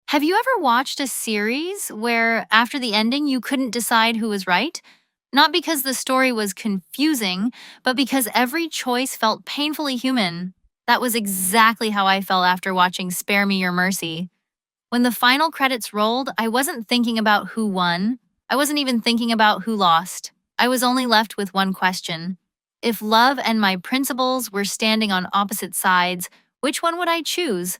Have you ever watched a series where after the ending you couldn't decide who was right? Not because the story was confusing, but because every choice felt painfully human. That was exactly how I felt after watching Spare Me Your Mercy. When the final credits rolled, I wasn't thinking about who won. I wasn't even thinking about who lost. I was only left with one question. If love and my principles were standing on opposite sides, which one would I choose?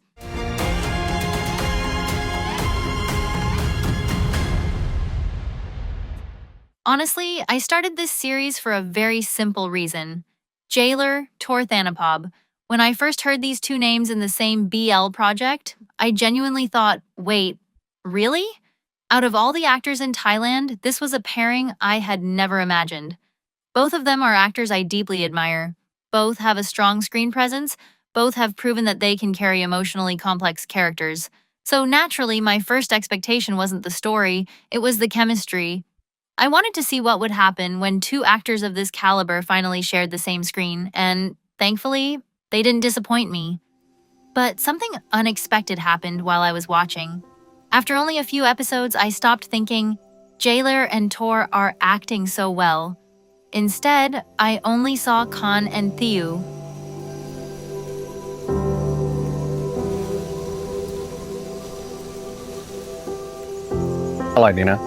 Honestly, I started this series for a very simple reason. Jaylerr, Thanapab. When I first heard these two names in the same BL project, I genuinely thought, wait, really? Out of all the actors in Thailand, this was a pairing I had never imagined. Both of them are actors I deeply admire. Both have a strong screen presence, both have proven that they can carry emotionally complex characters. So naturally, my first expectation wasn't the story, it was the chemistry. I wanted to see what would happen when two actors of this caliber finally shared the same screen, and thankfully, they didn't disappoint me. But something unexpected happened while I was watching. After only a few episodes, I stopped thinking, Jaylerr and Tor are acting so well. Instead, I only saw Khan and Thieu. อร่อยดีนะ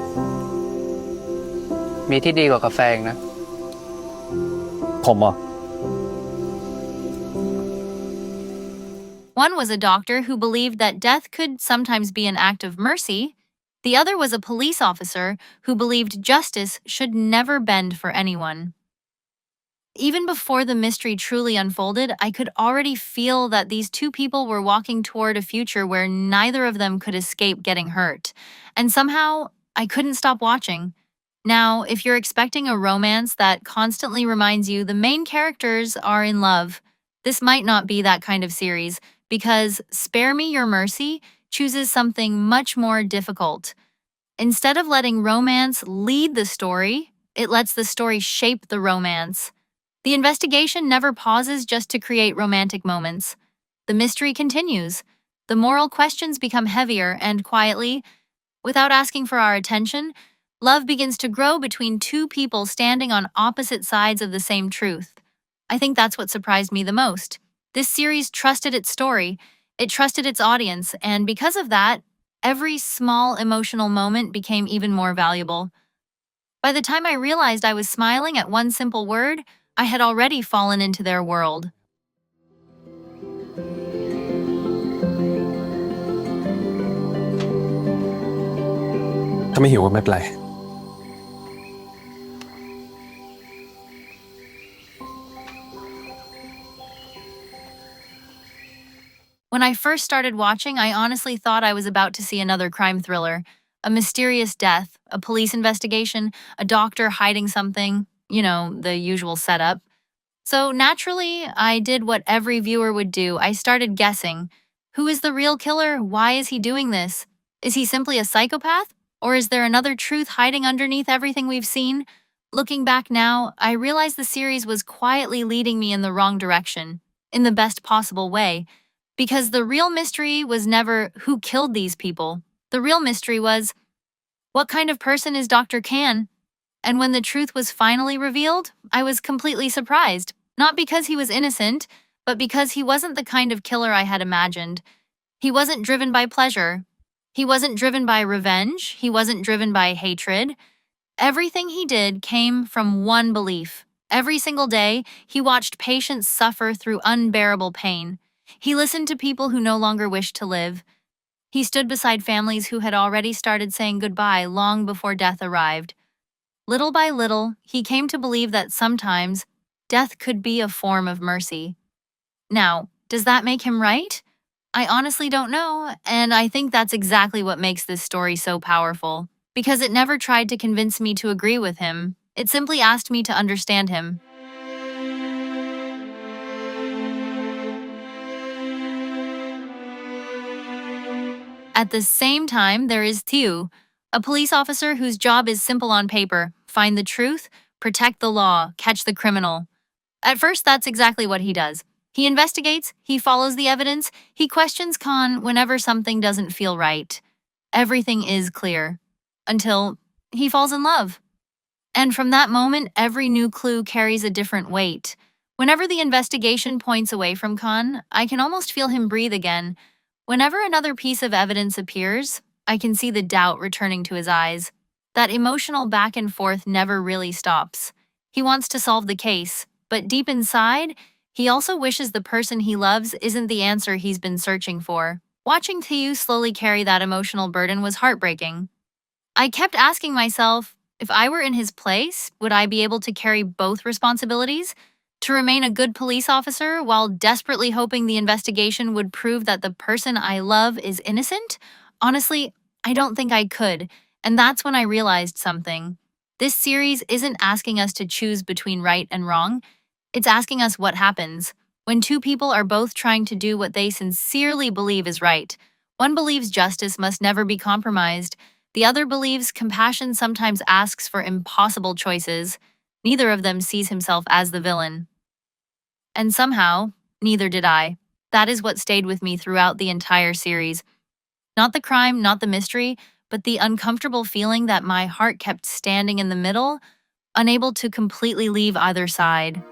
มีที่ดีกว่ากาแฟอีกนะผมอ่ะ One was a doctor who believed that death could sometimes be an act of mercy. The other was a police officer who believed justice should never bend for anyone. Even before the mystery truly unfolded, I could already feel that these two people were walking toward a future where neither of them could escape getting hurt. And somehow, I couldn't stop watching. Now, if you're expecting a romance that constantly reminds you the main characters are in love, this might not be that kind of series, because Spare Me Your Mercy chooses something much more difficult. Instead of letting romance lead the story, it lets the story shape the romance. The investigation never pauses just to create romantic moments. The mystery continues. The moral questions become heavier, and quietly, without asking for our attention, love begins to grow between two people standing on opposite sides of the same truth. I think that's what surprised me the most. This series trusted its story, it trusted its audience, and because of that, every small emotional moment became even more valuable. By the time I realized I was smiling at one simple word, I had already fallen into their world. ถ้าไม่หิวก็ไม่เป็นไร When I first started watching, I honestly thought I was about to see another crime thriller. A mysterious death, a police investigation, a doctor hiding something, the usual setup. So naturally, I did what every viewer would do. I started guessing. Who is the real killer? Why is he doing this? Is he simply a psychopath? Or is there another truth hiding underneath everything we've seen? Looking back now, I realize the series was quietly leading me in the wrong direction, in the best possible way. Because the real mystery was never who killed these people. The real mystery was, what kind of person is Dr. Khan? And when the truth was finally revealed, I was completely surprised. Not because he was innocent, but because he wasn't the kind of killer I had imagined. He wasn't driven by pleasure. He wasn't driven by revenge. He wasn't driven by hatred. Everything he did came from one belief. Every single day, he watched patients suffer through unbearable pain. He listened to people who no longer wished to live. He stood beside families who had already started saying goodbye long before death arrived. Little by little, he came to believe that sometimes death could be a form of mercy. Now, does that make him right? I honestly don't know, and I think that's exactly what makes this story so powerful. Because it never tried to convince me to agree with him, it simply asked me to understand him. At the same time, there is Thieu, a police officer whose job is simple on paper: find the truth, protect the law, catch the criminal. At first, that's exactly what he does. He investigates, he follows the evidence, he questions Khan whenever something doesn't feel right. everything is clear. Until he falls in love. And from that moment, every new clue carries a different weight. Whenever the investigation points away from Khan, I can almost feel him breathe again. Whenever another piece of evidence appears, I can see the doubt returning to his eyes. That emotional back and forth never really stops. He wants to solve the case, but deep inside, he also wishes the person he loves isn't the answer he's been searching for. Watching Tiu slowly carry that emotional burden was heartbreaking. I kept asking myself, if I were in his place, would I be able to carry both responsibilities? To remain a good police officer while desperately hoping the investigation would prove that the person I love is innocent? Honestly, I don't think I could, and that's when I realized something. This series isn't asking us to choose between right and wrong, it's asking us what happens when two people are both trying to do what they sincerely believe is right. One believes justice must never be compromised. The other believes compassion sometimes asks for impossible choices. Neither of them sees himself as the villain. And somehow, neither did I. That is what stayed with me throughout the entire series. Not the crime, not the mystery, but the uncomfortable feeling that my heart kept standing in the middle, unable to completely leave either side.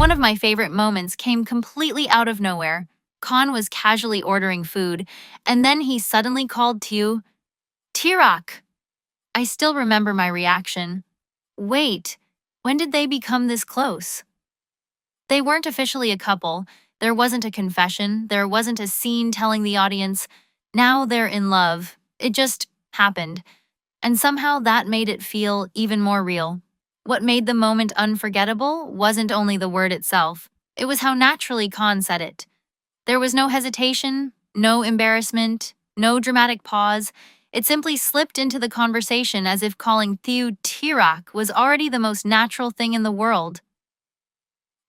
One of my favorite moments came completely out of nowhere. Khan was casually ordering food, and then he suddenly called Tiu, Tirak. I still remember my reaction. Wait, when did they become this close? They weren't officially a couple. There wasn't a confession. There wasn't a scene telling the audience, now they're in love. It just happened. And somehow that made it feel even more real. What made the moment unforgettable wasn't only the word itself. It was how naturally Khan said it. There was no hesitation, no embarrassment, no dramatic pause. It simply slipped into the conversation as if calling Tiu Tirak was already the most natural thing in the world.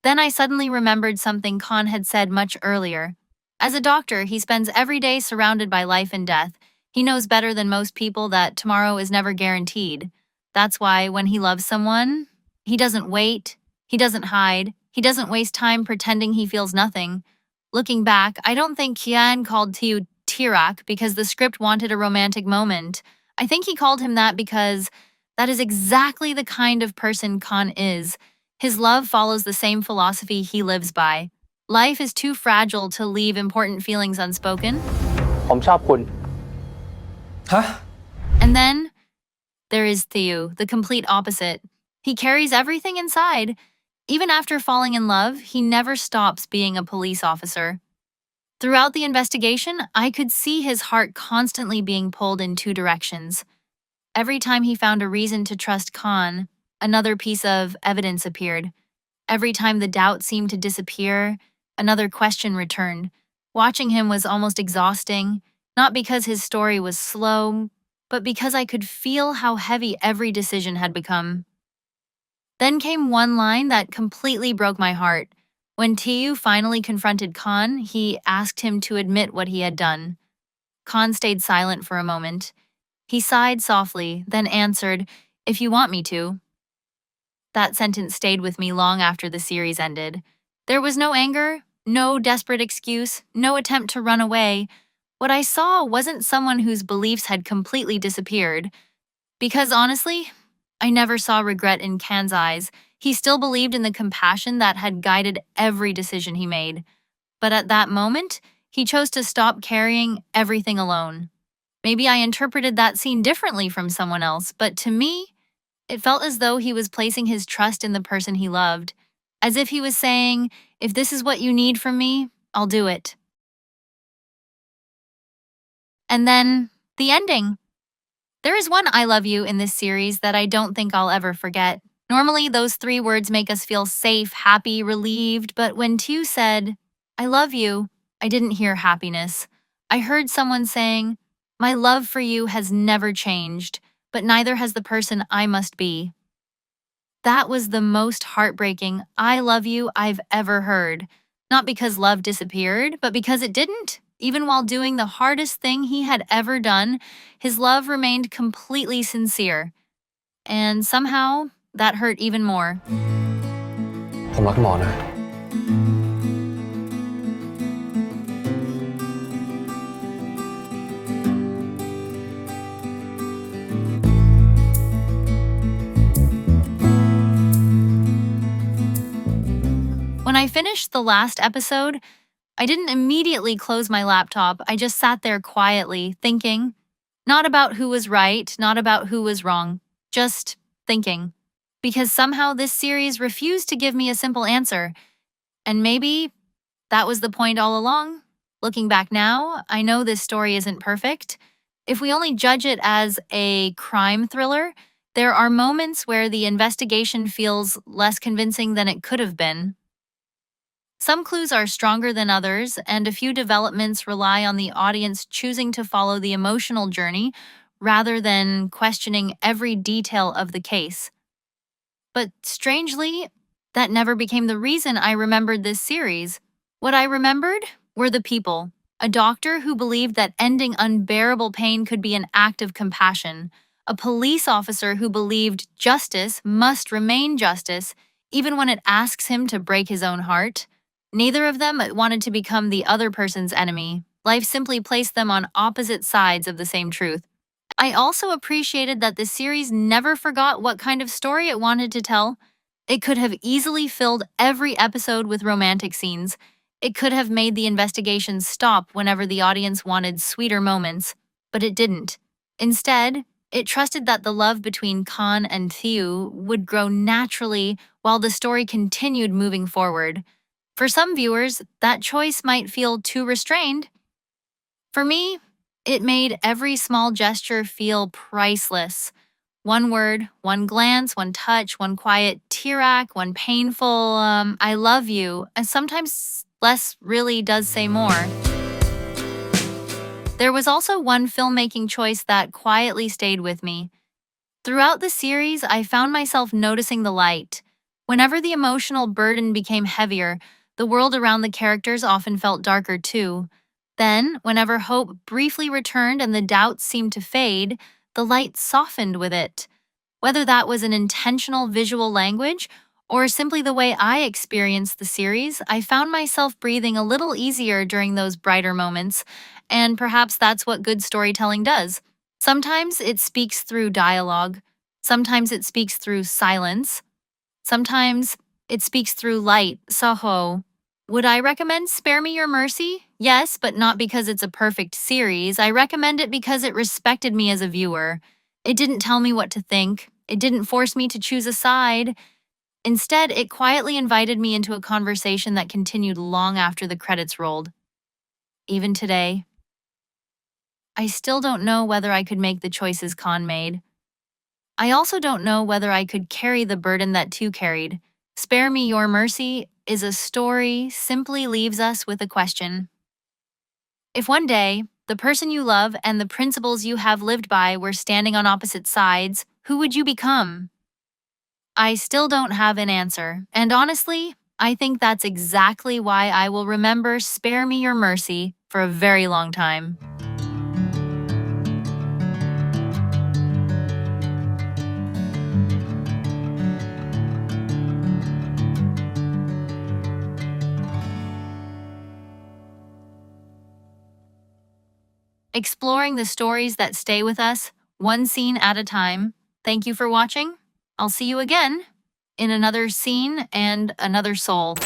Then I suddenly remembered something Khan had said much earlier. As a doctor, he spends every day surrounded by life and death. He knows better than most people that tomorrow is never guaranteed. That's why when he loves someone, he doesn't wait, he doesn't hide, he doesn't waste time pretending he feels nothing. Looking back, I don't think Kian called Tiu Tirak because the script wanted a romantic moment. I think he called him that because that is exactly the kind of person Khan is. His love follows the same philosophy he lives by. Life is too fragile to leave important feelings unspoken. ผมชอบคุณ And then there is Theo, the complete opposite. He carries everything inside. Even after falling in love, he never stops being a police officer. Throughout the investigation, I could see his heart constantly being pulled in two directions. Every time he found a reason to trust Khan, another piece of evidence appeared. Every time the doubt seemed to disappear, another question returned. Watching him was almost exhausting, not because his story was slow, but because I could feel how heavy every decision had become. Then came one line that completely broke my heart. When Tiu finally confronted Khan, he asked him to admit what he had done. Khan stayed silent for a moment. He sighed softly, then answered, "If you want me to." That sentence stayed with me long after the series ended. There was no anger, no desperate excuse, no attempt to run away. What I saw wasn't someone whose beliefs had completely disappeared. Because honestly, I never saw regret in Khan's eyes. He still believed in the compassion that had guided every decision he made. But at that moment, he chose to stop carrying everything alone. Maybe I interpreted that scene differently from someone else, but to me, it felt as though he was placing his trust in the person he loved, as if he was saying, if this is what you need from me, I'll do it. And then, the ending. There is one I love you in this series that I don't think I'll ever forget. Normally, those three words make us feel safe, happy, relieved, but when Tu said, I love you, I didn't hear happiness. I heard someone saying, my love for you has never changed, but neither has the person I must be. That was the most heartbreaking I love you I've ever heard. Not because love disappeared, but because it didn't. Even while doing the hardest thing he had ever done, his love remained completely sincere. And somehow, that hurt even more. ผมรักหมอนะ When I finished the last episode, I didn't immediately close my laptop. I just sat there quietly, thinking, not about who was right, not about who was wrong, just thinking. Because somehow this series refused to give me a simple answer. And maybe that was the point all along. Looking back now, I know this story isn't perfect. If we only judge it as a crime thriller, there are moments where the investigation feels less convincing than it could have been. Some clues are stronger than others, and a few developments rely on the audience choosing to follow the emotional journey rather than questioning every detail of the case. But strangely, that never became the reason I remembered this series. What I remembered were the people. A doctor who believed that ending unbearable pain could be an act of compassion. A police officer who believed justice must remain justice, even when it asks him to break his own heart. Neither of them wanted to become the other person's enemy. Life simply placed them on opposite sides of the same truth. I also appreciated that the series never forgot what kind of story it wanted to tell. It could have easily filled every episode with romantic scenes. It could have made the investigation stop whenever the audience wanted sweeter moments, but it didn't. Instead, it trusted that the love between Khan and Thieu would grow naturally while the story continued moving forward. For some viewers, that choice might feel too restrained. For me, it made every small gesture feel priceless. One word, one glance, one touch, one quiet tear-ack, one painful, I love you, and sometimes less really does say more. There was also one filmmaking choice that quietly stayed with me. Throughout the series, I found myself noticing the light. Whenever the emotional burden became heavier, the world around the characters often felt darker too. Then, whenever hope briefly returned and the doubts seemed to fade, the light softened with it. Whether that was an intentional visual language or simply the way I experienced the series, I found myself breathing a little easier during those brighter moments, and perhaps that's what good storytelling does. Sometimes it speaks through dialogue, sometimes it speaks through silence, sometimes it speaks through light, Saho. Would I recommend Spare Me Your Mercy? Yes, but not because it's a perfect series. I recommend it because it respected me as a viewer. It didn't tell me what to think. It didn't force me to choose a side. Instead, it quietly invited me into a conversation that continued long after the credits rolled. Even today, I still don't know whether I could make the choices Khan made. I also don't know whether I could carry the burden that Two carried. Spare Me Your Mercy is a story simply leaves us with a question. If one day, the person you love and the principles you have lived by were standing on opposite sides, who would you become? I still don't have an answer, and honestly, I think that's exactly why I will remember Spare Me Your Mercy for a very long time. Exploring the stories that stay with us, one scene at a time. Thank you for watching. I'll see you again in another scene and another soul.